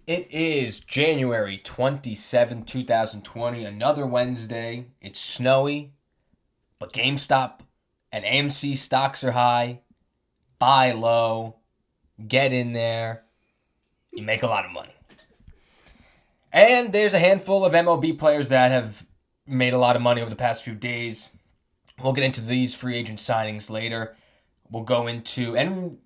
It is January 27th, 2020, another Wednesday. It's snowy, but GameStop and AMC stocks are high. Buy low, get in there, you make a lot of money. And there's a handful of MLB players that have made a lot of money over the past few days. We'll get into these free agent signings later. We'll go into and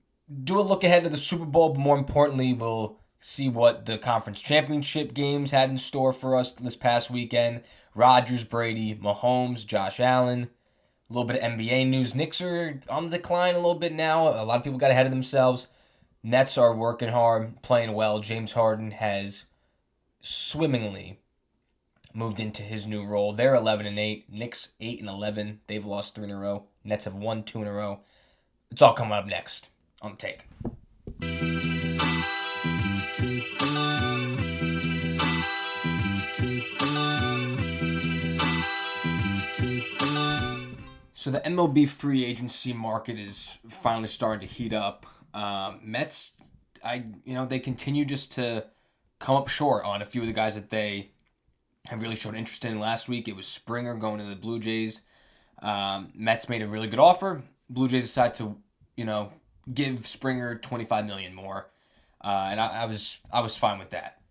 do a look ahead of the Super Bowl, but more importantly, we'll see what the conference championship games had in store for us this past weekend. Rodgers, Brady, Mahomes, Josh Allen. A little bit of NBA news. Knicks are on the decline a little bit now. A lot of people got ahead of themselves. Nets are working hard, playing well. James Harden has swimmingly moved into his new role. They're 11-8. Knicks 8-11. They've lost 3 in a row. Nets have won 2 in a row. It's all coming up next on the take. So the MLB free agency market is finally starting to heat up. Mets, they continue just to come up short on a few of the guys that they have really shown interest in. Last week it was Springer going to the Blue Jays. Mets made a really good offer. Blue Jays decided to, give Springer $25 million more, and I was fine with that.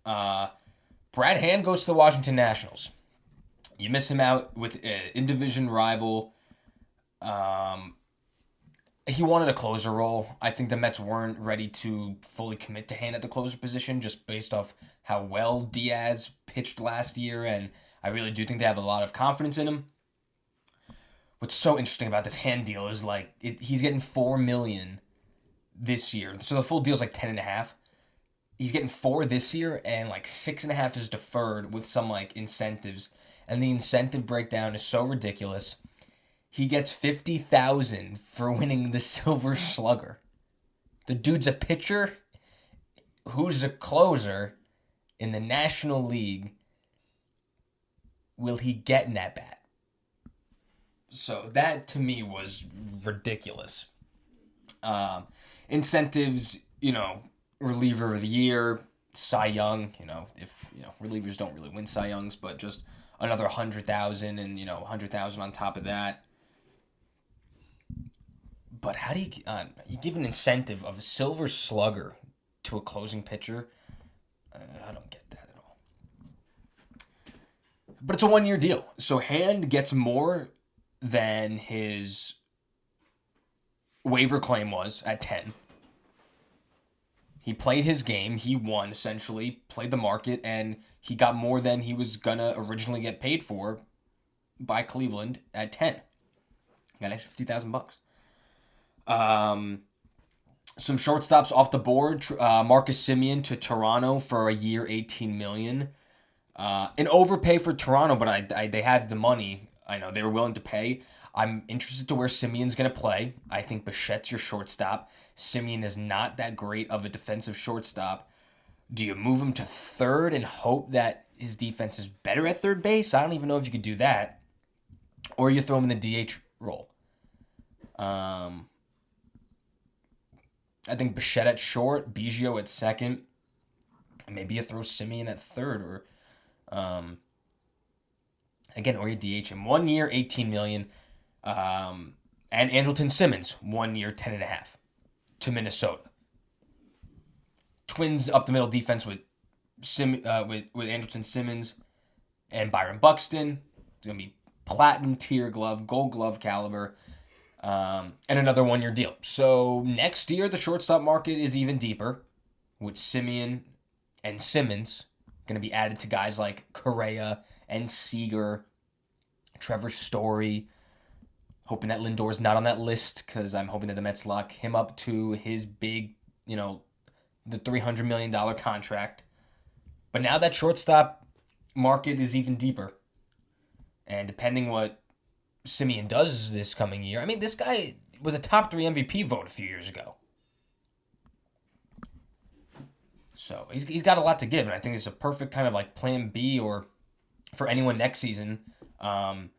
Brad Hand goes to the Washington Nationals. You miss him out with in division rival. He wanted a closer role. I think the Mets weren't ready to fully commit to Hand at the closer position just based off how well Diaz pitched last year, and I really do think they have a lot of confidence in him. What's so interesting about this Hand deal is he's getting $4 million this year, so the full deal is like 10 and a half. He's getting 4 this year, and 6.5 is deferred with some incentives, and the incentive breakdown is so ridiculous. He gets $50,000 for winning the Silver Slugger. The dude's a pitcher who's a closer in the National League. Will he get in that bat? So that to me was ridiculous. Incentives, reliever of the year, Cy Young. If relievers don't really win Cy Youngs, but just another 100,000 and 100,000 on top of that. But how do you give an incentive of a Silver Slugger to a closing pitcher? I don't get that at all. But it's a 1-year deal, so Hand gets more than his waiver claim was at 10. He played his game. He won, essentially, played the market, and he got more than he was going to originally get paid for by Cleveland at 10. Got an extra $50,000. Some shortstops off the board. Marcus Semien to Toronto for a year, $18 million. An overpay for Toronto, but they had the money. I know they were willing to pay. I'm interested to where Semien's going to play. I think Bichette's your shortstop. Semien is not that great of a defensive shortstop. Do you move him to third and hope that his defense is better at third base? I don't even know if you could do that. Or you throw him in the DH role. I think Bichette at short, Biggio at second. Maybe you throw Semien at third, or or you DH him. 1 year, $18 million. And Andrelton Simmons, 1 year, 10 and a half to Minnesota. Twins up the middle defense with Andrelton Simmons and Byron Buxton. It's gonna be platinum tier glove, gold glove caliber. And another 1-year deal. So next year, the shortstop market is even deeper, with Semien and Simmons going to be added to guys like Correa and Seager, Trevor Story. Hoping that Lindor's not on that list, because I'm hoping that the Mets lock him up to his big, the $300 million contract. But now that shortstop market is even deeper. And depending what Semien does this coming year. I mean, this guy was a top 3 MVP vote a few years ago. So he's got a lot to give, and I think it's a perfect kind of plan B or for anyone next season. I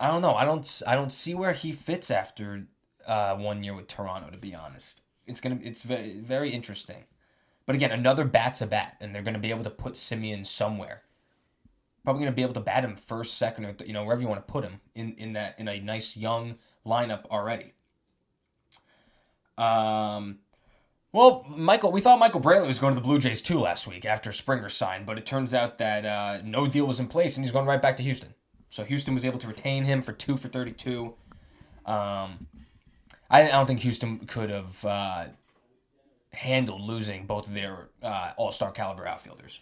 don't know. I don't see where he fits after 1 year with Toronto, to be honest. It's very, very interesting. But again, another bat's a bat, and they're going to be able to put Simeon somewhere. Probably going to be able to bat him first, second, or wherever you want to put him in a nice young lineup already. We thought Michael Brantley was going to the Blue Jays too last week after Springer signed, but it turns out that no deal was in place, and he's going right back to Houston. So Houston was able to retain him for 2 for 32. I don't think Houston could have handled losing both of their all-star caliber outfielders.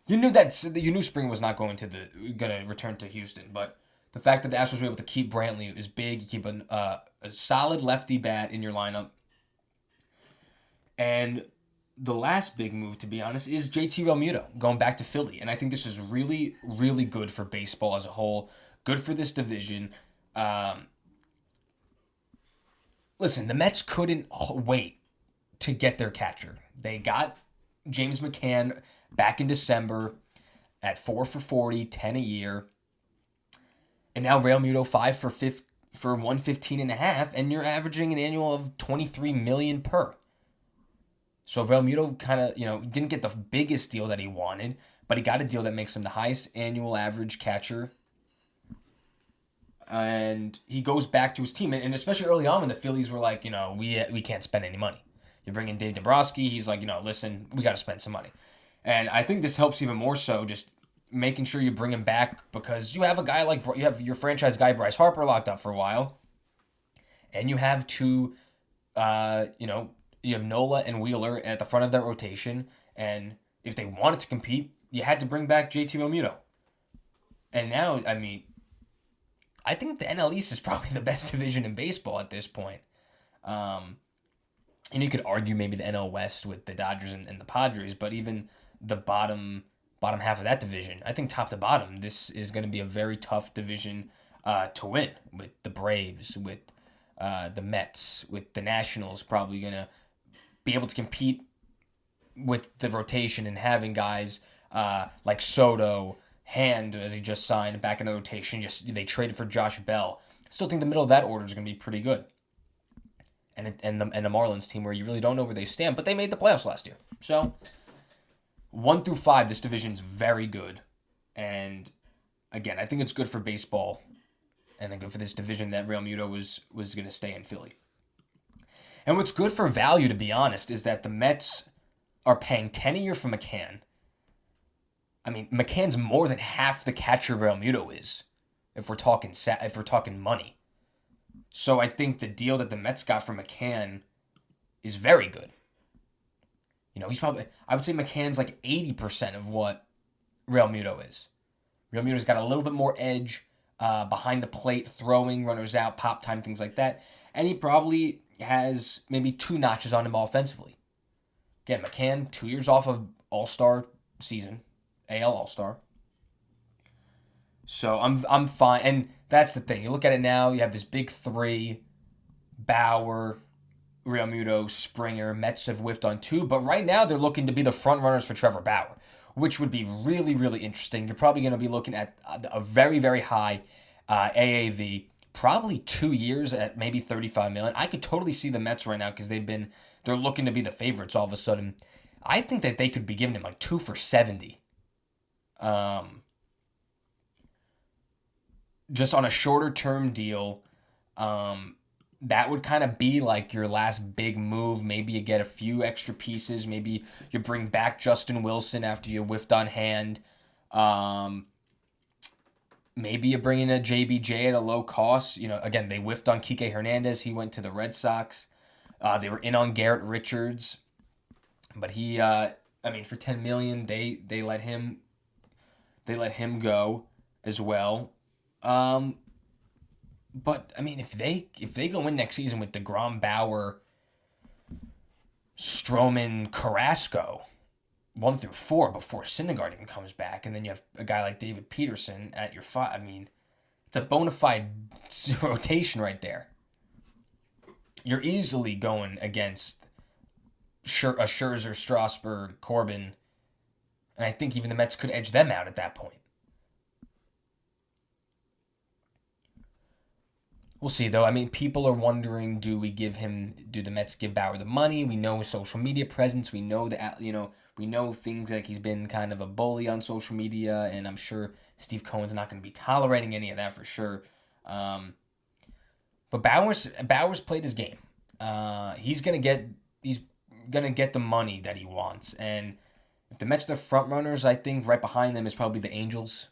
You knew Springer was not going to return to Houston, but the fact that the Astros were able to keep Brantley is big. You keep a solid lefty bat in your lineup. And the last big move, to be honest, is JT Realmuto going back to Philly. And I think this is really, really good for baseball as a whole. Good for this division. Listen, the Mets couldn't wait to get their catcher. They got James McCann back in December at 4 for 40, 10 a year. And now Realmuto 5 for 115.5, and you're averaging an annual of $23 million per. So Realmuto kind of, didn't get the biggest deal that he wanted, but he got a deal that makes him the highest annual average catcher. And he goes back to his team. And especially early on when the Phillies were like, we can't spend any money. You bring in Dave Dombrowski, he's like, listen, we got to spend some money. And I think this helps even more so just making sure you bring him back because you have a guy you have your franchise guy Bryce Harper locked up for a while. And you have two, you have Nola and Wheeler at the front of that rotation. And if they wanted to compete, you had to bring back JT Realmuto. And now, I think the NL East is probably the best division in baseball at this point. And you could argue maybe the NL West with the Dodgers and the Padres, but even the bottom half of that division, I think top to bottom, this is going to be a very tough division to win with the Braves, with the Mets, with the Nationals probably going to be able to compete with the rotation and having guys like Soto, Hand, as he just signed, back in the rotation. They traded for Josh Bell. I still think the middle of that order is going to be pretty good. And the Marlins team, where you really don't know where they stand, but they made the playoffs last year. So 1 through 5, this division's very good. And again, I think it's good for baseball and then good for this division that Realmuto was going to stay in Philly. And what's good for value, to be honest, is that the Mets are paying $10 a year for McCann. McCann's more than half the catcher Realmuto is, if we're talking money. So I think the deal that the Mets got for McCann is very good. He's probably, I would say McCann's like 80% of what Realmuto is. Realmuto's got a little bit more edge behind the plate, throwing, runners out, pop time, things like that. And he probably has maybe 2 notches on him offensively. Again, McCann, 2 years off of All-Star season, AL All-Star. So I'm fine. And that's the thing. You look at it now, you have this big 3, Bauer, Realmuto, Springer. Mets have whiffed on 2, but right now they're looking to be the front runners for Trevor Bauer, which would be really, really interesting. You're probably going to be looking at a very, very high AAV, probably 2 years at maybe $35 million. I could totally see the Mets right now because they're looking to be the favorites all of a sudden. I think that they could be giving him like 2 for 70. Just on a shorter term deal. That would kind of be like your last big move. Maybe you get a few extra pieces. Maybe you bring back Justin Wilson after you whiffed on Hand. Maybe you bring in a JBJ at a low cost. Again, they whiffed on Kike Hernandez. He went to the Red Sox. They were in on Garrett Richards. But he, for $10 million, they let him go as well. But if they go in next season with DeGrom, Bauer, Stroman, Carrasco, 1 through 4 before Syndergaard even comes back, and then you have a guy like David Peterson at your 5. It's a bona fide rotation right there. You're easily going against a Scherzer, Strasburg, Corbin, and I think even the Mets could edge them out at that point. We'll see, though. I mean, people are wondering, do the Mets give Bauer the money? We know his social media presence. We know that, we know things like he's been kind of a bully on social media, and I'm sure Steve Cohen's not going to be tolerating any of that for sure. But Bauer's played his game. He's gonna get the money that he wants, and if the Mets are the front runners, I think right behind them is probably the Angels.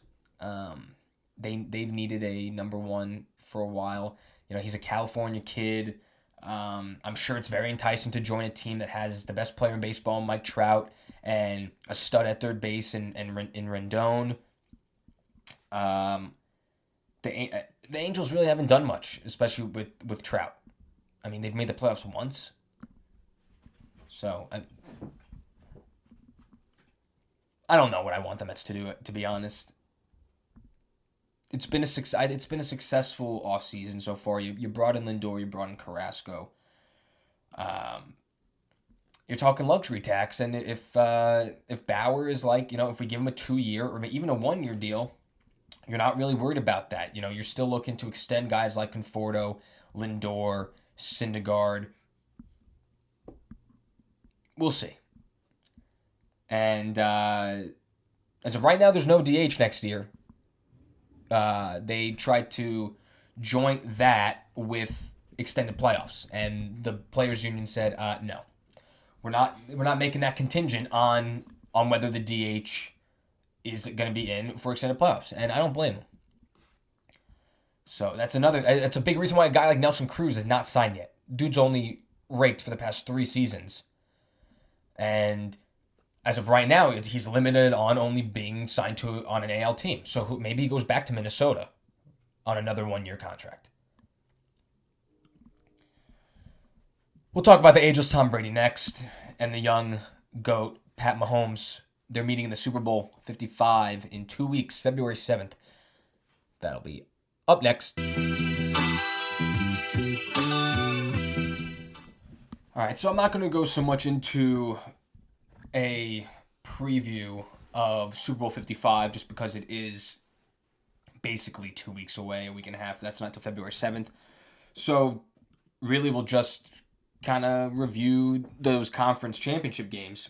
They've needed a number one for a while. He's a California kid. I'm sure it's very enticing to join a team that has the best player in baseball, Mike Trout, and a stud at third base in Rendon. The Angels really haven't done much, especially with Trout. I mean, they've made the playoffs once. So I don't know what I want the Mets to do, to be honest. It's been a successful offseason so far. You brought in Lindor, you brought in Carrasco. Um, you're talking luxury tax, and if Bauer is like, if we give him a 2-year or even a 1-year deal, you're not really worried about that. You're still looking to extend guys like Conforto, Lindor, Syndergaard. We'll see. And as of right now, there's no DH next year. They tried to joint that with extended playoffs, and the players' union said, "No, we're not making that contingent on whether the DH is going to be in for extended playoffs." And I don't blame them. So that's a big reason why a guy like Nelson Cruz is not signed yet. Dude's only raked for the past 3 seasons, and as of right now, he's limited on only being signed on an AL team. So maybe he goes back to Minnesota on another 1-year contract. We'll talk about the ageless Tom Brady next, and the young GOAT, Pat Mahomes. They're meeting in the Super Bowl 55 in 2 weeks, February 7th. That'll be up next. All right, so I'm not going to go so much into a preview of Super Bowl 55 just because it is basically 2 weeks away, a week and a half. That's not till February 7th. So really we'll just kind of review those conference championship games.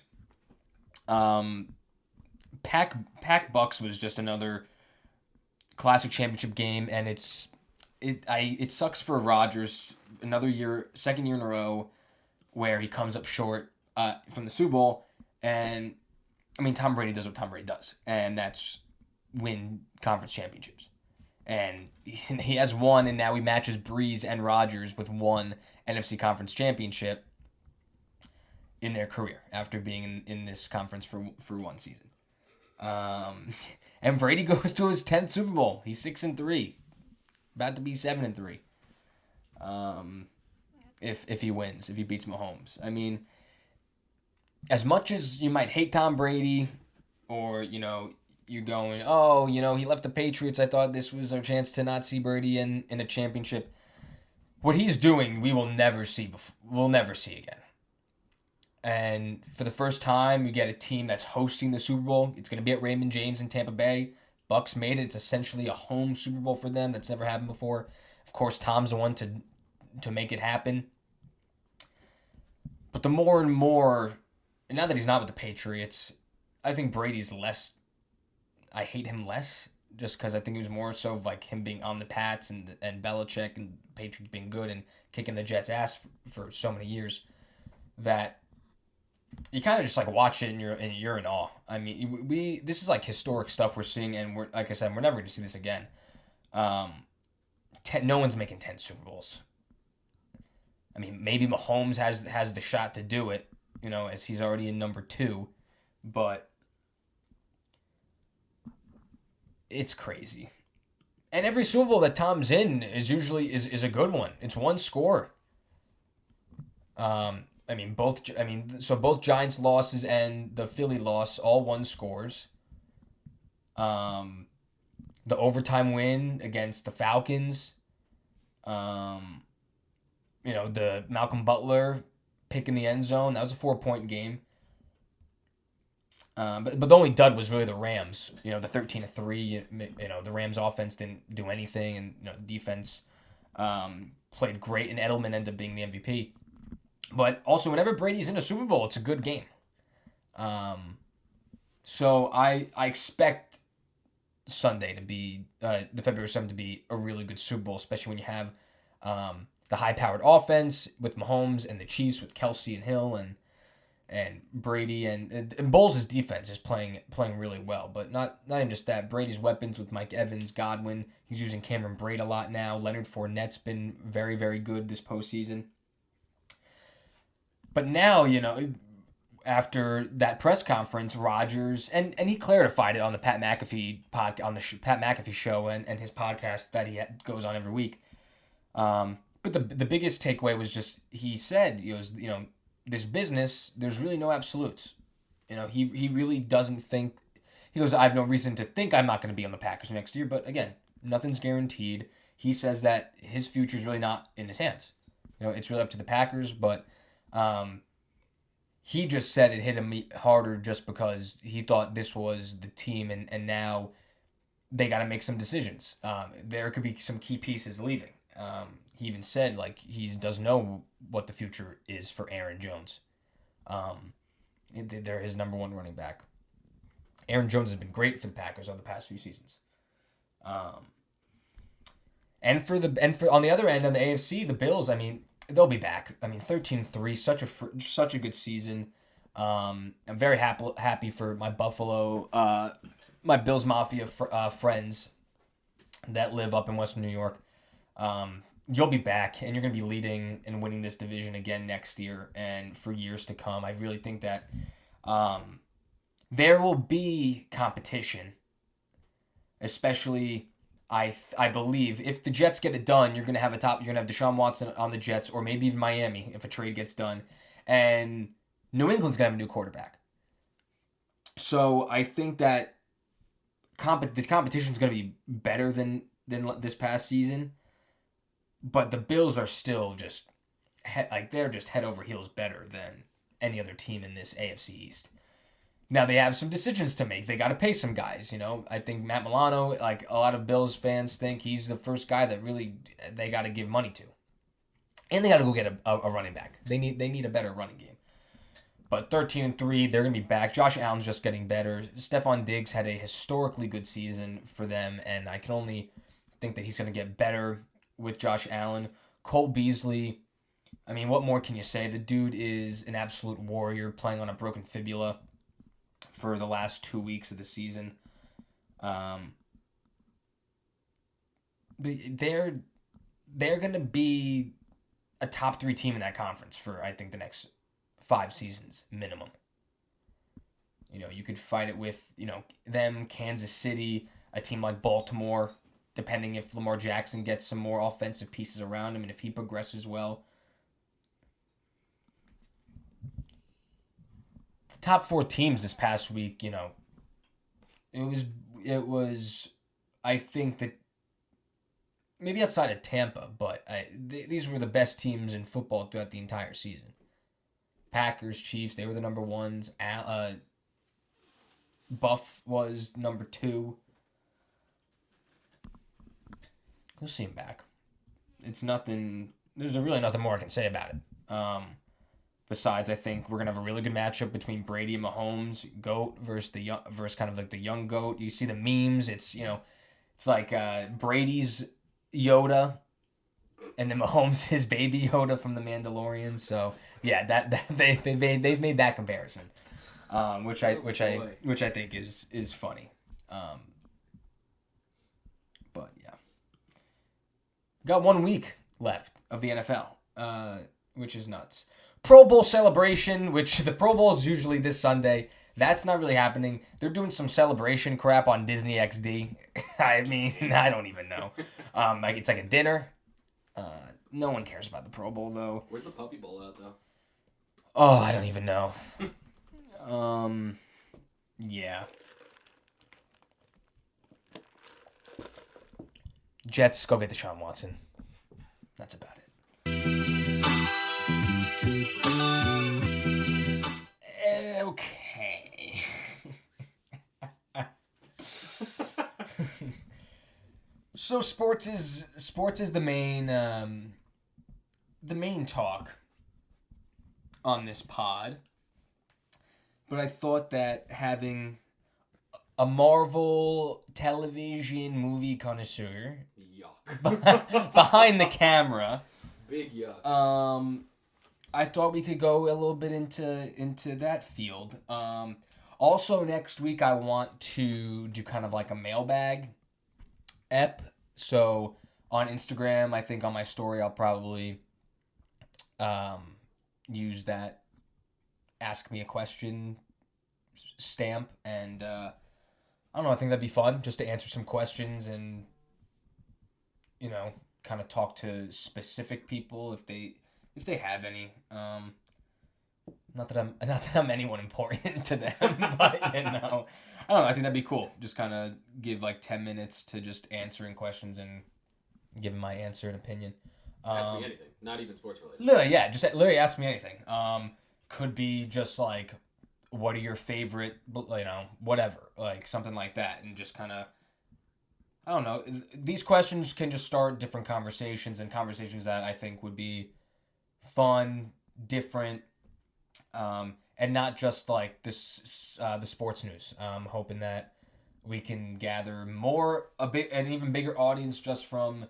Pack Bucks was just another classic championship game, and it sucks for Rodgers. Another year, second year in a row where he comes up short from the Super Bowl. And, I mean, Tom Brady does what Tom Brady does, and that's win conference championships. And he has one, and now he matches Breeze and Rodgers with one NFC conference championship in their career after being in this conference for one season. And Brady goes to his 10th Super Bowl. He's 6-3, about to be 7-3. If he wins, if he beats Mahomes. I mean, as much as you might hate Tom Brady, or, you're going, oh, he left the Patriots. I thought this was our chance to not see Brady in a championship. What he's doing, we'll never see again. And for the first time, you get a team that's hosting the Super Bowl. It's going to be at Raymond James in Tampa Bay. Bucks made it. It's essentially a home Super Bowl for them. That's never happened before. Of course, Tom's the one to make it happen. But the more and more, and now that he's not with the Patriots, I think Brady's less. I hate him less, just because I think it was more so of like him being on the Pats and Belichick and Patriots being good and kicking the Jets' ass for so many years, that you kind of just like watch it and you're in awe. I mean, this is like historic stuff we're seeing, and we're, like I said, we're never going to see this again. No one's making 10 Super Bowls. I mean, maybe Mahomes has the shot to do it, as he's already in number 2, but it's crazy. And every Super Bowl that Tom's in is usually is a good one. It's one score. Both Giants losses and the Philly loss, all one scores. The overtime win against the Falcons. The Malcolm Butler pick in the end zone, that was a 4-point game. But the only dud was really the Rams. The 13-3. The Rams offense didn't do anything, and defense Played great, and Edelman ended up being the MVP. But also, whenever Brady's in a Super Bowl, it's a good game. So I expect Sunday to be the February 7th to be a really good Super Bowl, especially when you have the high-powered offense with Mahomes and the Chiefs with Kelsey and Hill and Brady and Bowles' defense is playing really well. But not even just that. Brady's weapons with Mike Evans, Godwin. He's using Cameron Braid a lot now. Leonard Fournette's been very, very good this postseason. But now, after that press conference, Rodgers and he clarified it on the Pat McAfee Pat McAfee show and his podcast that he goes on every week. But the biggest takeaway was just he said, this business, there's really no absolutes. He really doesn't think. He goes, I have no reason to think I'm not going to be on the Packers next year. But again, nothing's guaranteed. He says that his future is really not in his hands. It's really up to the Packers. But he just said it hit him harder just because he thought this was the team, and now they got to make some decisions. There could be some key pieces leaving. He even said, he doesn't know what the future is for Aaron Jones. They're his number one running back. Aaron Jones has been great for the Packers over the past few seasons. And for on the other end, on the AFC, the Bills, they'll be back. 13-3, such a good season. I'm very happy for my Buffalo, my Bills Mafia friends that live up in Western New York. You'll be back, and you're going to be leading and winning this division again next year and for years to come. I really think that there will be competition, especially I believe if the Jets get it done, you're going to have Deshaun Watson on the Jets, or maybe even Miami if a trade gets done, and New England's going to have a new quarterback. So I think that the competition is going to be better than this past season. But the Bills are still just they're just head over heels better than any other team in this AFC East. Now they have some decisions to make. They got to pay some guys. I think Matt Milano, a lot of Bills fans think he's the first guy that really they got to give money to, and they got to go get a running back. They need a better running game. But 13-3, they're gonna be back. Josh Allen's just getting better. Stephon Diggs had a historically good season for them, and I can only think that he's gonna get better with Josh Allen. Cole Beasley, what more can you say? The dude is an absolute warrior, playing on a broken fibula for the last 2 weeks of the season. But they're going to be a top 3 team in that conference for, I think, the next 5 seasons minimum. You could fight it with, them, Kansas City, a team like Baltimore, depending if Lamar Jackson gets some more offensive pieces around him and if he progresses well. The top 4 teams this past week, it was I think that maybe outside of Tampa, but these were the best teams in football throughout the entire season. Packers, Chiefs, they were the number ones. Buff was number 2. We'll see him back. It's nothing. There's really nothing more I can say about it. Besides, I think we're gonna have a really good matchup between Brady and Mahomes, GOAT versus kind of like the young GOAT. You see the memes. It's it's like Brady's Yoda, and then Mahomes his baby Yoda from the Mandalorian. So yeah, that they've made that comparison, which I think is funny. But yeah. Got 1 week left of the NFL, which is nuts. Pro Bowl celebration, which the Pro Bowl is usually this Sunday. That's not really happening. They're doing some celebration crap on Disney XD. I don't even know. It's like a dinner. No one cares about the Pro Bowl, though. Where's the Puppy Bowl at, though? Oh, I don't even know. Yeah. Jets, go get Deshaun Watson. That's about it. Okay. So sports is the main talk on this pod. But I thought that having a Marvel television movie connoisseur Yuck. behind the camera, Big yuck. I thought we could go a little bit into that field. Also next week I want to do kind of like a mailbag ep. So on Instagram, I think on my story I'll probably use that ask me a question stamp, and I don't know, I think that'd be fun just to answer some questions and kind of talk to specific people if they have any. Not that I'm anyone important to them, but I don't know. I think that'd be cool. Just kind of give like 10 minutes to just answering questions and giving my answer and opinion. Ask me anything, not even sports related. Literally ask me anything. Could be just like, what are your favorite, whatever, like something like that, and just kind of, I don't know. These questions can just start different conversations, and conversations that I think would be fun, different, and not just like this the sports news. I'm hoping that we can gather an even bigger audience just from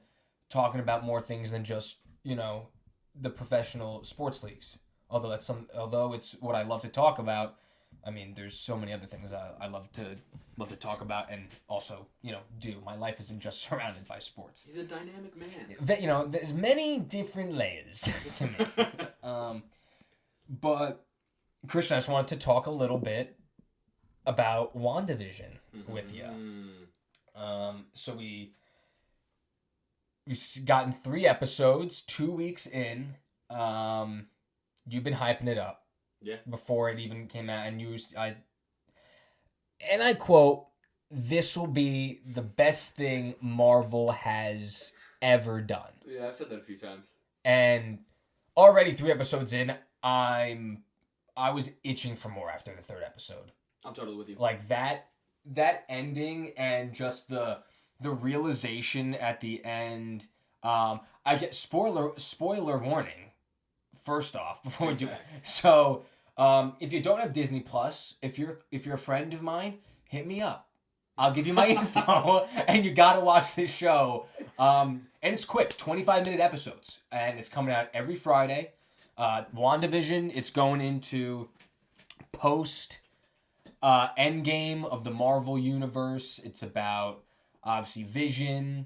talking about more things than just the professional sports leagues. Although it's what I love to talk about. I mean, there's so many other things I love to talk about, and also do. My life isn't just surrounded by sports. He's a dynamic man. There's many different layers to me. But Christian, I just wanted to talk a little bit about WandaVision with you. So we've gotten 3 episodes, 2 weeks in. You've been hyping it up. Yeah. Before it even came out, and I quote, "This will be the best thing Marvel has ever done." Yeah, I've said that a few times. And already 3 episodes in, I was itching for more after the 3rd episode. I'm totally with you. Like that ending and just the realization at the end. I get spoiler warning. First off, before we do it. So, if you don't have Disney Plus, if you're a friend of mine, hit me up. I'll give you my info, and you gotta watch this show. And it's quick, 25-minute episodes, and it's coming out every Friday. WandaVision, it's going into post Endgame of the Marvel universe. It's about obviously Vision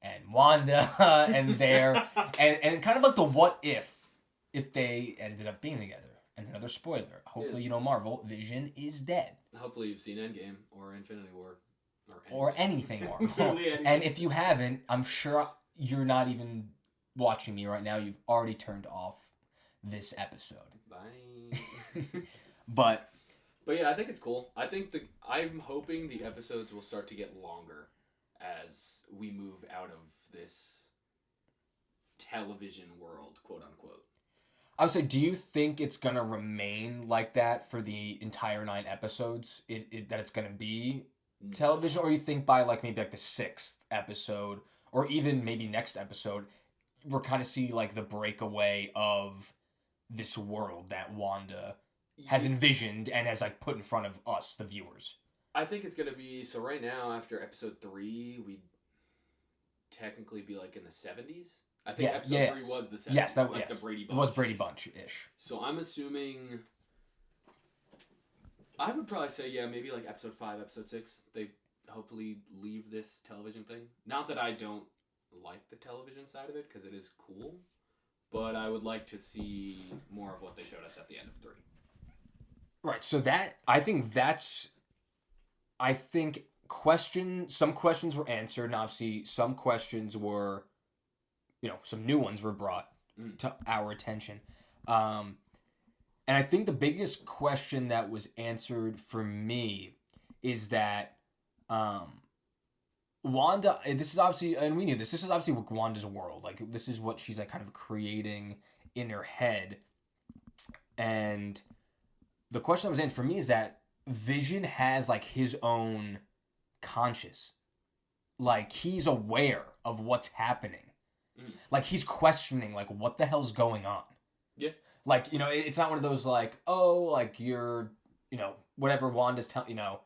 and Wanda and and kind of like the what if they ended up being together. And another spoiler. Hopefully, Marvel, Vision is dead. Hopefully you've seen Endgame or Infinity War. Or anything Marvel. And if you haven't, I'm sure you're not even watching me right now. You've already turned off this episode. Bye. But yeah, I think it's cool. I'm hoping the episodes will start to get longer as we move out of this television world, quote unquote. I would say, do you think it's going to remain like that for the entire 9 episodes? That it's going to be television? Or you think by maybe the 6th episode, or even maybe next episode, we're kind of see the breakaway of this world that Wanda has envisioned and has put in front of us, the viewers? I think it's going to be, so right now after episode 3, we'd technically be in the 70s. I think episode 3 was the 70s. Yes, the Brady Bunch. It was Brady Bunch-ish. So I'm assuming, I would probably say, maybe episode 5, episode 6, they hopefully leave this television thing. Not that I don't like the television side of it, because it is cool, but I would like to see more of what they showed us at the end of 3. Right, so some questions were answered, and obviously some questions were, some new ones were brought to our attention. And I think the biggest question that was answered for me is that Wanda, this is obviously, and we knew this is obviously Wanda's world. This is what she's kind of creating in her head. And the question that was in for me is that Vision has his own conscious. like he's aware of what's happening. Mm. Like he's questioning like what the hell's going on. Yeah. Like, you know, it's not one of those like, oh, like you're, you know, whatever Wanda's telling, you know,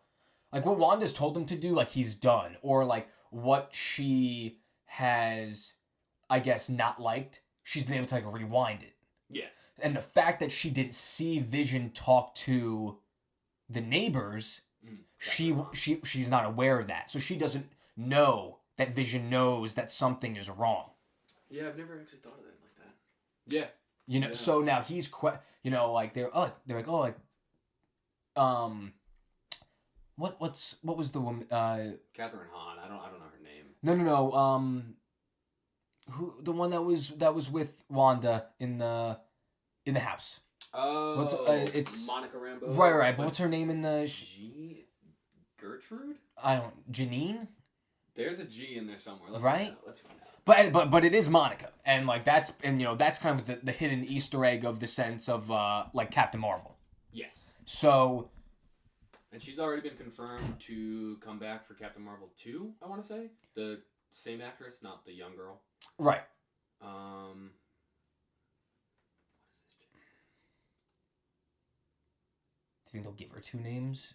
like what Wanda's told him to do, like he's done, or like what she has, I guess, not liked, she's been able to like rewind it. Yeah. And the fact that she didn't see Vision talk to the neighbors, she's not aware of that, so she doesn't know that Vision knows that something is wrong. Yeah, I've never actually thought of it like that. Yeah. You know, so now he's you know, like they're like, oh, like, what was the woman? Catherine Hahn. I don't know her name. No. Who the one that was with Wanda in the house? Oh, it's Monica Rambeau. Right. But what's her name in the? Gertrude. I don't. Janine. There's a G in there somewhere. Let's right. Let's find out. But it is Monica, and like that's you know that's kind of the hidden Easter egg of the sense of like Captain Marvel. Yes. So. And she's already been confirmed to come back for Captain Marvel 2, I want to say. The same actress, not the young girl. Right. What Do you think they'll give her 2 names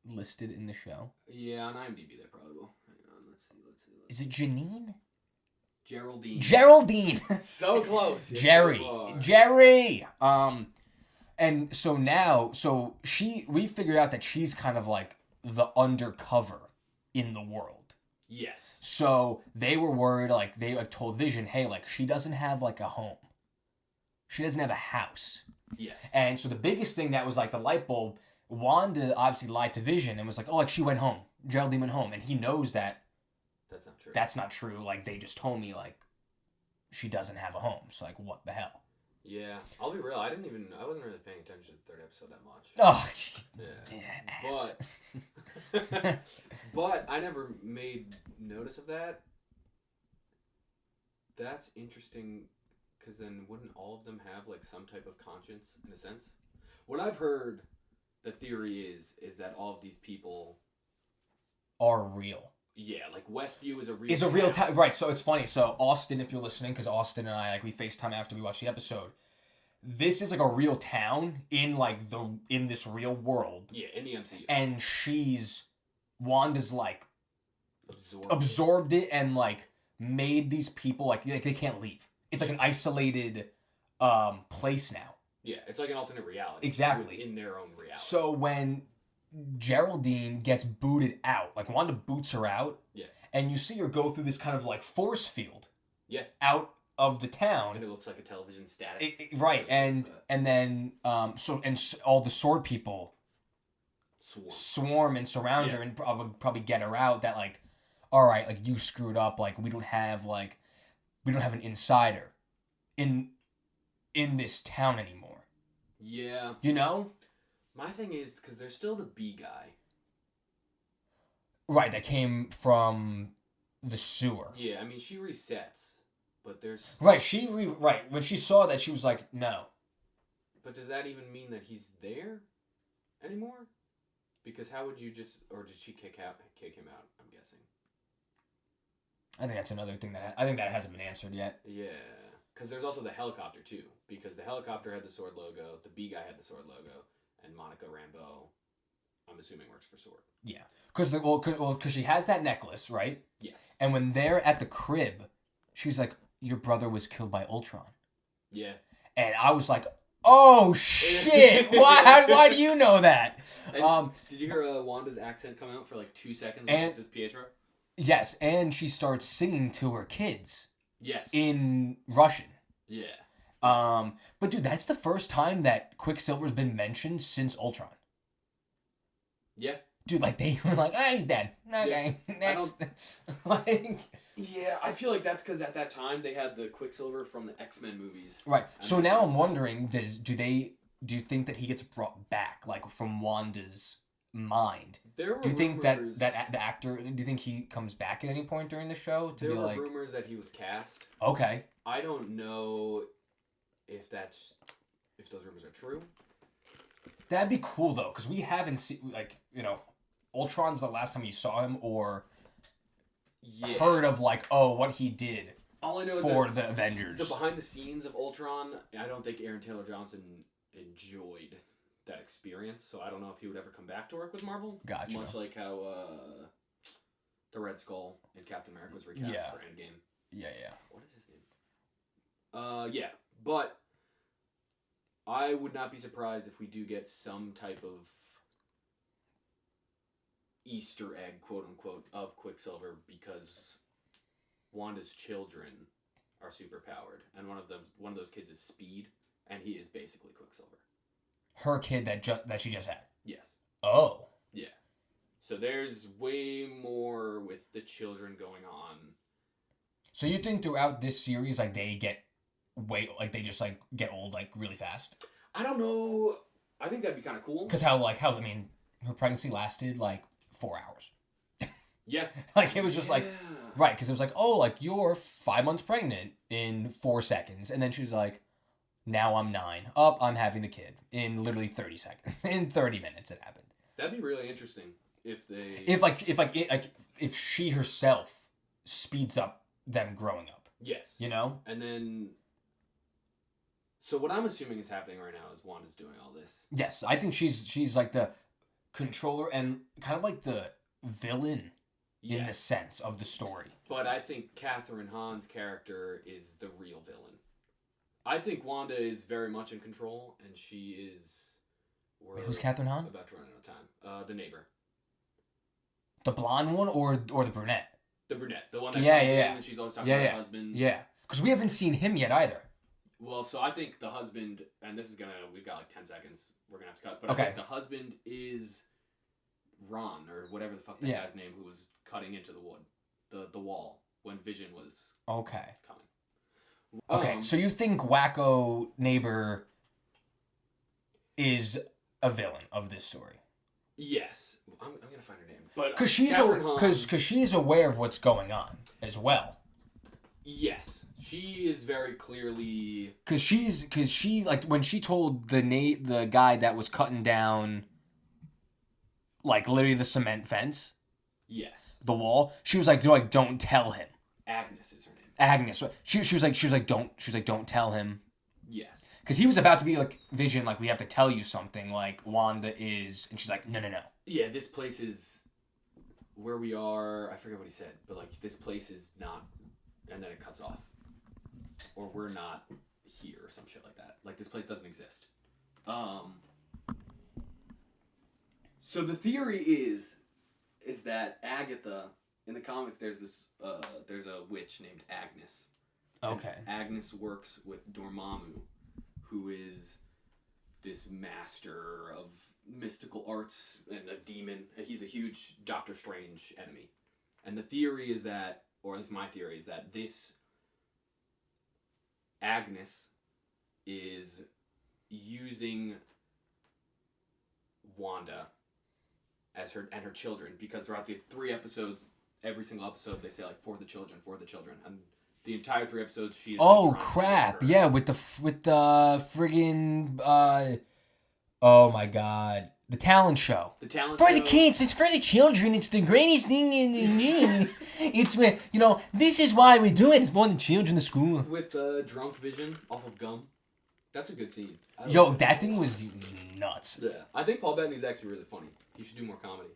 listed in the show? Yeah, on IMDb they probably will. Hang on, let's see. Is it Janine? Geraldine. So close. Jerry. And so now, we figured out that she's kind of like the undercover in the world. Yes. So they were worried, like they like told Vision, hey, like she doesn't have like a home. She doesn't have a house. Yes. And so the biggest thing that was like the light bulb, Wanda obviously lied to Vision and was like, oh, like she went home. Geraldine went home. And he knows that that's not true. That's not true. Like they just told me like she doesn't have a home. So like what the hell? Yeah, I'll be real. I wasn't really paying attention to the 3rd episode that much. Oh, yeah. But I never made notice of that. That's interesting, because then wouldn't all of them have like some type of conscience in a sense? What I've heard, the theory is that all of these people are real. Yeah, like Westview is a real town. Right, so it's funny. So Austin, if you're listening, because Austin and I, like, we FaceTime after we watched the episode. This is like a real town in like in this real world. Yeah, in the MCU. And Wanda's like absorbed it and like made these people like they can't leave. It's like an isolated place now. Yeah, it's like an alternate reality. Exactly. In their own reality. So when Geraldine gets booted out, like Wanda boots her out, yeah, and you see her go through this kind of like force field, yeah, out of the town, and it looks like a television static, right? And then all the sword people swarm and surround her and probably get her out. That like, all right, like you screwed up. Like we don't have an insider in this town anymore. Yeah, you know. My thing is, because there's still the B guy. Right, that came from the sewer. Yeah, I mean, she resets, but there's... Right, when she saw that, she was like, no. But does that even mean that he's there anymore? Because how would you just... Or did she kick him out, I'm guessing? I think that's another thing I think that hasn't been answered yet. Yeah, because there's also the helicopter, too. Because the helicopter had the sword logo, the B guy had the sword logo, and Monica Rambeau, I'm assuming, works for Sword. Yeah, because she has that necklace, right? Yes. And when they're at the crib, she's like, "Your brother was killed by Ultron." Yeah. And I was like, "Oh shit! Why do you know that?" Did you hear Wanda's accent come out for like 2 seconds when she says Pietro? Yes, and she starts singing to her kids. Yes. In Russian. Yeah. But dude, that's the first time that Quicksilver's been mentioned since Ultron. Yeah. Dude, like they were like, he's dead. Okay, next. Like, yeah, I feel like that's because at that time they had the Quicksilver from the X-Men movies. Right. So now I'm wondering, do you think that he gets brought back, like from Wanda's mind? Do you think that the actor? Do you think he comes back at any point during the show? There were rumors that he was cast. Okay. I don't know if those rumors are true. That'd be cool though, because we haven't seen Ultron's the last time you saw him, or heard of like, oh, what he did all I know for is the Avengers. the behind the scenes of Ultron, I don't think Aaron Taylor Johnson enjoyed that experience, so I don't know if he would ever come back to work with Marvel. Gotcha. Much like how the Red Skull in Captain America was recast for Endgame. Yeah. What is his name? Yeah, but I would not be surprised if we do get some type of Easter egg, quote unquote, of Quicksilver because Wanda's children are super powered, and one of those kids is Speed, and he is basically Quicksilver. Her kid that she just had. Yes. Oh. Yeah. So there's way more with the children going on. So you think throughout this series, like they get they just like get old like really fast? I don't know. I think that'd be kind of cool. Because how I mean, her pregnancy lasted like 4 hours. Yeah. Like it was just like right because it was like, oh, like you're 5 months pregnant in 4 seconds, and then she was like, now I'm 9. Up, I'm having the kid in literally 30 seconds. In 30 minutes, it happened. That'd be really interesting if they if she herself speeds up them growing up. Yes. You know? And then so what I'm assuming is happening right now is Wanda's doing all this. Yes, I think she's like the controller and kind of like the villain in the sense of the story. But I think Catherine Hahn's character is the real villain. I think Wanda is very much in control, and she is... Wait, who's Catherine Hahn? About to run out of time. The neighbor. The blonde one or the brunette? The brunette. The one that comes in and she's always talking about her husband. Yeah, because we haven't seen him yet either. Well, so I think the husband, and this is gonna, we've got like 10 seconds, we're gonna have to cut, but I think the husband is Ron, or whatever the fuck that guy's name, who was cutting into the wood, the wall, when Vision was coming. Okay, so you think Wacko Neighbor is a villain of this story? Yes. I'm gonna find her name. But because she's aware of what's going on as well. Yes. She is very clearly... Because she, like, when she told the guy that was cutting down, like, literally the cement fence. Yes. The wall. She was like, no, like, don't tell him. Agnes is her name. Agnes. She was like, don't tell him. Yes. Because he was about to be like, Vision, like, we have to tell you something, like, Wanda is... And she's like, no. Yeah, this place is where we are... I forget what he said, but, like, this place is not... And then it cuts off. Or we're not here, or some shit like that. Like, this place doesn't exist. So the theory is that Agatha... In the comics, there's a witch named Agnes. Okay. And Agnes works with Dormammu, who is this master of mystical arts and a demon. He's a huge Doctor Strange enemy. And the theory is that, or at least my theory, is that this Agnes is using Wanda as her children, because throughout the 3 episodes, every single episode they say like for the children, and the entire 3 episodes she is... Oh crap! Yeah, with the friggin' oh my god, the talent show. The talent for show. The kids, it's for the children. It's the greatest thing in the It's this is why we do it. It's more than children in school. With drunk Vision off of gum. That's a good scene. That thing was nuts. Yeah, I think Paul Bettany's actually really funny. He should do more comedy.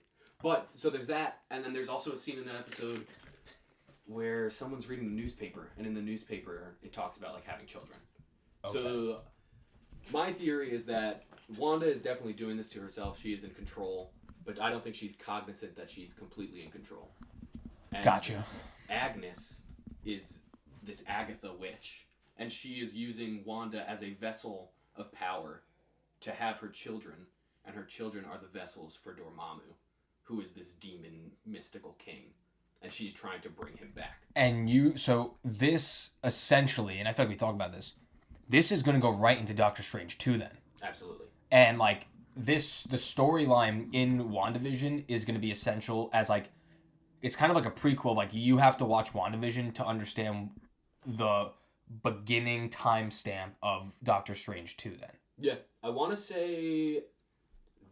But, so there's that, and then there's also a scene in that episode where someone's reading the newspaper, and in the newspaper it talks about, like, having children. Okay. So, my theory is that Wanda is definitely doing this to herself. She is in control, but I don't think she's cognizant that she's completely in control. And gotcha. Agnes is this Agatha witch, and she is using Wanda as a vessel of power to have her children, and her children are the vessels for Dormammu, who is this demon mystical king, and she's trying to bring him back. And so this essentially, and I feel like we talked about this is going to go right into Doctor Strange 2 then. Absolutely. And like the storyline in WandaVision is going to be essential as like, it's kind of like a prequel. Like you have to watch WandaVision to understand the beginning timestamp of Doctor Strange 2 then. Yeah. I want to say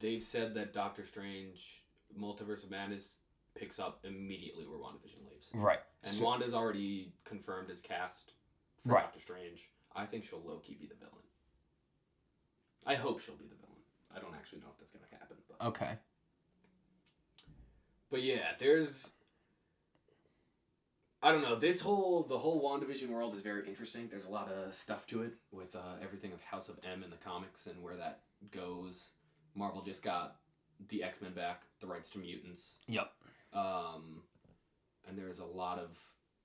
they've said that Doctor Strange Multiverse of Madness picks up immediately where WandaVision leaves. Right. And Wanda's already confirmed as cast for Right. Doctor Strange. I think she'll low-key be the villain. I hope she'll be the villain. I don't actually know if that's going to happen. But. Okay. But yeah, there's... I don't know. The whole WandaVision world is very interesting. There's a lot of stuff to it with everything of House of M in the comics and where that goes. Marvel just got the X-Men back, the rights to mutants. Yep. And there's a lot of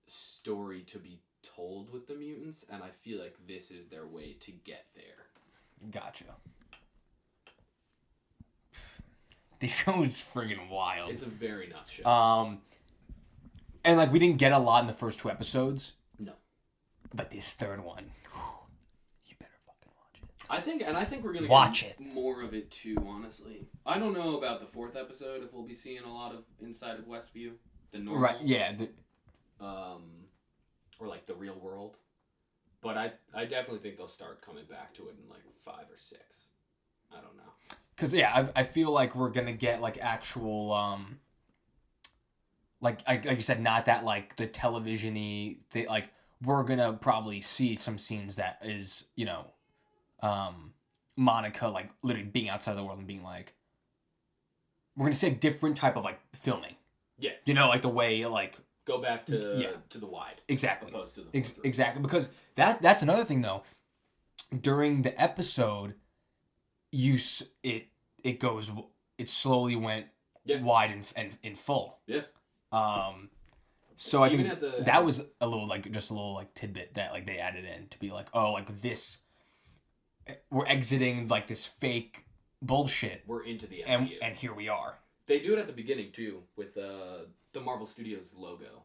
story to be told with the mutants, and I feel like this is their way to get there. Gotcha. The show is friggin' wild. It's a very nuts show. And like we didn't get a lot in the first 2 episodes. No. But this third one, you better fucking watch it. I think we're gonna watch get more of it too. Honestly, I don't know about the 4th episode if we'll be seeing a lot of inside of Westview, the normal, right? Yeah. Or like the real world. But I definitely think they'll start coming back to it in like 5 or 6. I don't know. Cause yeah, I feel like we're gonna get like actual like you said, not that like the television-y thing. Like we're gonna probably see some scenes that is Monica like literally being outside the world and being like, we're gonna see a different type of like filming. Yeah. Like the way like go back to the wide. Exactly. Opposed to the exactly, because that's another thing though. During the episode, it slowly went wide and in full. Yeah. So I Even think that was a little like tidbit that like they added in to be like, oh, like this, we're exiting like this fake bullshit. We're into the MCU. And here we are. They do it at the beginning too with the Marvel Studios logo.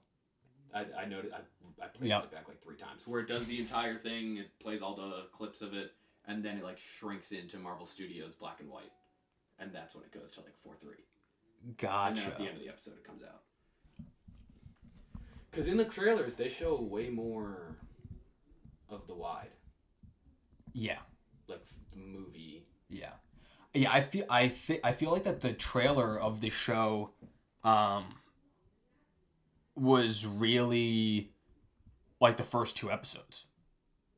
I noticed. I played it back like 3 times where it does the entire thing. It plays all the clips of it, and then it like shrinks into Marvel Studios black and white, and that's when it goes to like 4:3. Gotcha. And then at the end of the episode, it comes out. Because in the trailers, they show way more of the wide. Yeah. Like the movie. Yeah. Yeah, I feel like that the trailer of the show was really like the first 2 episodes.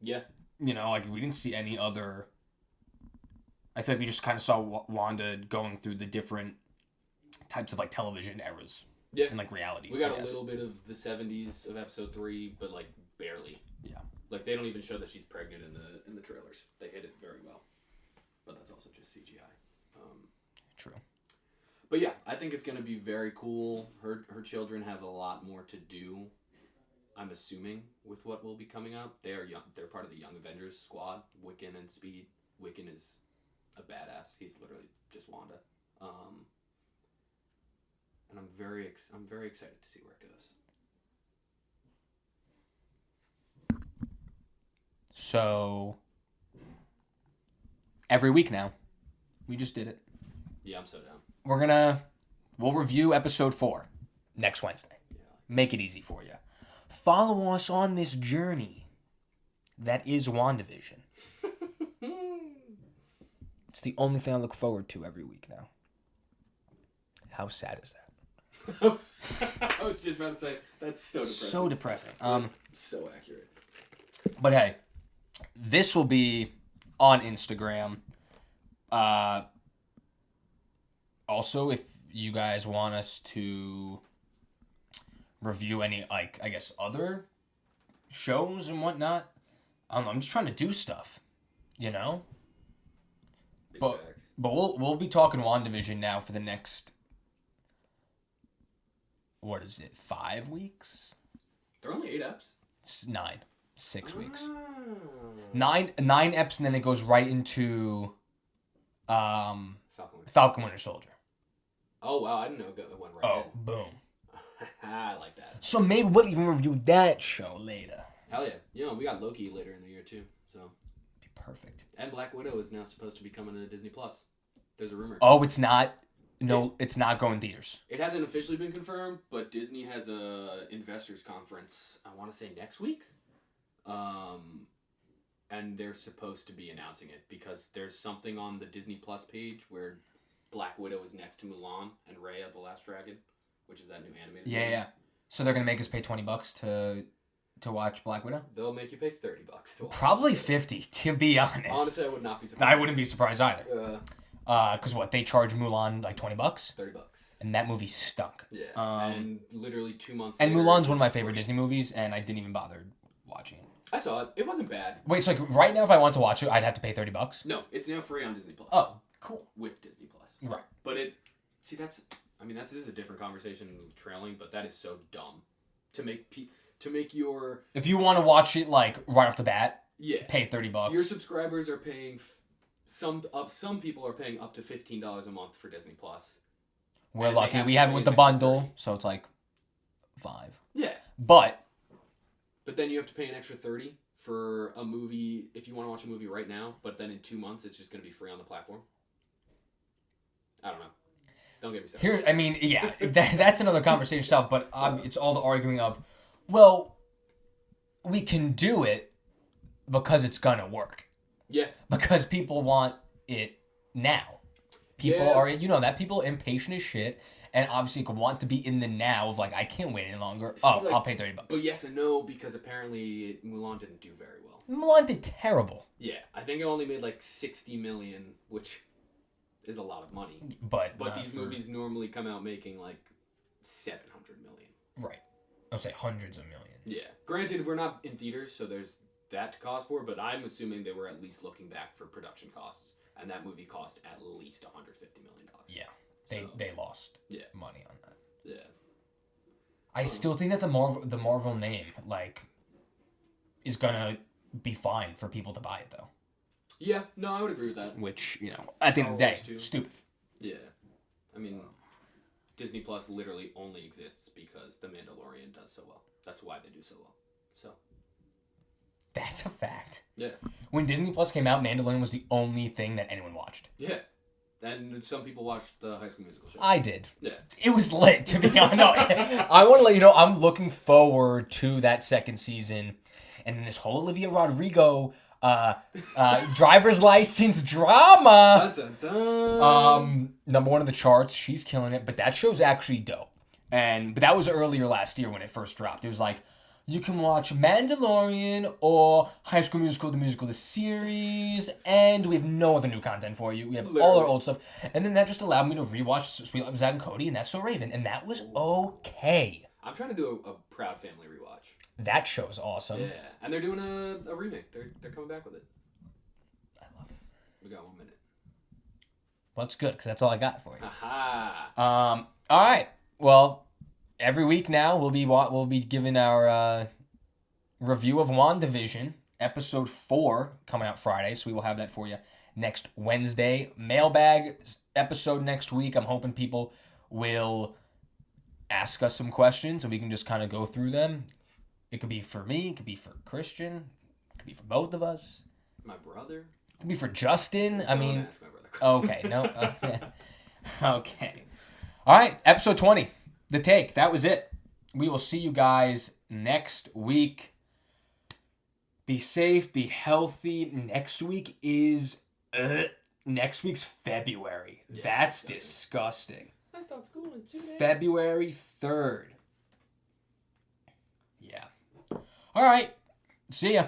Yeah. Like we didn't see any other. I feel like we just kind of saw Wanda going through the different types of like television eras. Yeah. And like realities. We got a little bit of the 70s of episode 3, but like barely. Yeah. Like they don't even show that she's pregnant in the trailers. They hit it very well. But that's also just CGI. True. But yeah, I think it's going to be very cool. Her children have a lot more to do, I'm assuming, with what will be coming up. They're part of the Young Avengers squad, Wiccan and Speed. Wiccan is a badass. He's literally just Wanda. And I'm very excited to see where it goes. So every week now, we just did it. Yeah, I'm so down. We'll review episode 4 next Wednesday. Yeah. Make it easy for you. Follow us on this journey that is WandaVision. It's the only thing I look forward to every week now. How sad is that? I was just about to say, that's so depressing. So depressing. So accurate. But hey, this will be on Instagram. Also, if you guys want us to review any, like, I guess, other shows and whatnot, I'm just trying to do stuff, Big But facts. we'll be talking WandaVision now for the next, what is it, 5 weeks? They're only 8 eps. It's 9. 6 weeks. Oh. 9 eps, and then it goes right into Falcon Winter Soldier. Oh, wow. I didn't know it went right Oh, boom. I like that. So maybe we'll even review that show later. Hell yeah. We got Loki later in the year, too. So Be perfect. And Black Widow is now supposed to be coming to Disney+. There's a rumor. Oh, it's not? No, it's not going theaters. It hasn't officially been confirmed, but Disney has a investors conference, I want to say next week. And they're supposed to be announcing it because there's something on the Disney Plus page where Black Widow is next to Mulan and Raya the Last Dragon. which is that new animated Yeah, movie. yeah. So they're gonna make us pay $20 to watch Black Widow. They'll make you pay $30 to watch. Probably 50, to be honest. Honestly, I would not be surprised. I wouldn't be surprised either. Because what they charge Mulan like $20, $30. and that movie stunk. Yeah, and literally 2 months. And later, Mulan's one of my it's favorite free. Disney movies, and I didn't even bother watching it. I saw it. It wasn't bad. Wait, so like right now, if I want to watch it, I'd have to pay $30. No, it's now free on Disney Plus. Oh, cool. With Disney Plus. Right. But this is a different conversation trailing, but that is so dumb to make your If you want to watch it like right off the bat, pay $30. Your subscribers are paying some people are paying up to $15 a month for Disney Plus. We're And they lucky have we to have it pay with an the extra bundle, 30. so it's like $5. Yeah. But then you have to pay an extra $30 for a movie if you want to watch a movie right now, but then in 2 months it's just going to be free on the platform. I don't know. Don't get me started. That's another conversation itself, but it's all the arguing of, well, we can do it because it's going to work. Yeah. Because people want it now. People are, people are impatient as shit, and obviously want to be in the now of like, I can't wait any longer. I'll pay $30. But yes and no, because apparently Mulan didn't do very well. Mulan did terrible. Yeah, I think it only made like $60 million, which is a lot of money. But these movies normally come out making like $700 million. Right. I'll say hundreds of millions. Yeah. Granted, we're not in theaters, so there's that to cost for, but I'm assuming they were at least looking back for production costs, and that movie cost at least $150 million. Yeah. They lost money on that. Yeah. I still think that the Marvel name is gonna be fine for people to buy it though. Yeah, no, I would agree with that. Which, at the end of the day, stupid. Yeah. I mean, Disney Plus literally only exists because The Mandalorian does so well. That's why they do so well. So. That's a fact. Yeah. When Disney Plus came out, Mandalorian was the only thing that anyone watched. Yeah. And some people watched the High School Musical show. I did. Yeah. It was lit, to be honest. No, I want to let you know, I'm looking forward to that second season. And then this whole Olivia Rodrigo driver's license drama. Dun, dun, dun. Number one in the charts. She's killing it. But that show's actually dope. But that was earlier last year when it first dropped. It was like, you can watch Mandalorian or High School Musical, the series, and we have no other new content for you. We have all our old stuff. And then that just allowed me to rewatch Sweet Life of Zack and Cody, and That's So Raven, and that was okay. I'm trying to do a Proud Family rewatch. That show's awesome. Yeah, and they're doing a remake. They're coming back with it. I love it. We got 1 minute. Well, that's good, because that's all I got for you. Aha. All right. Well, every week now we'll be giving our review of WandaVision, episode 4, coming out Friday, so we will have that for you next Wednesday. Mailbag episode next week. I'm hoping people will ask us some questions and we can just kind of go through them. It could be for me, it could be for Christian, it could be for both of us. My brother? It could be for Justin. Don't ask my brother questions. Okay, no. Okay. All right, episode 20. The Take. That was it. We will see you guys next week. Be safe. Be healthy. Next week's February. Yeah, that's disgusting. I start school in 2 days. February 3rd. Yeah. All right. See ya.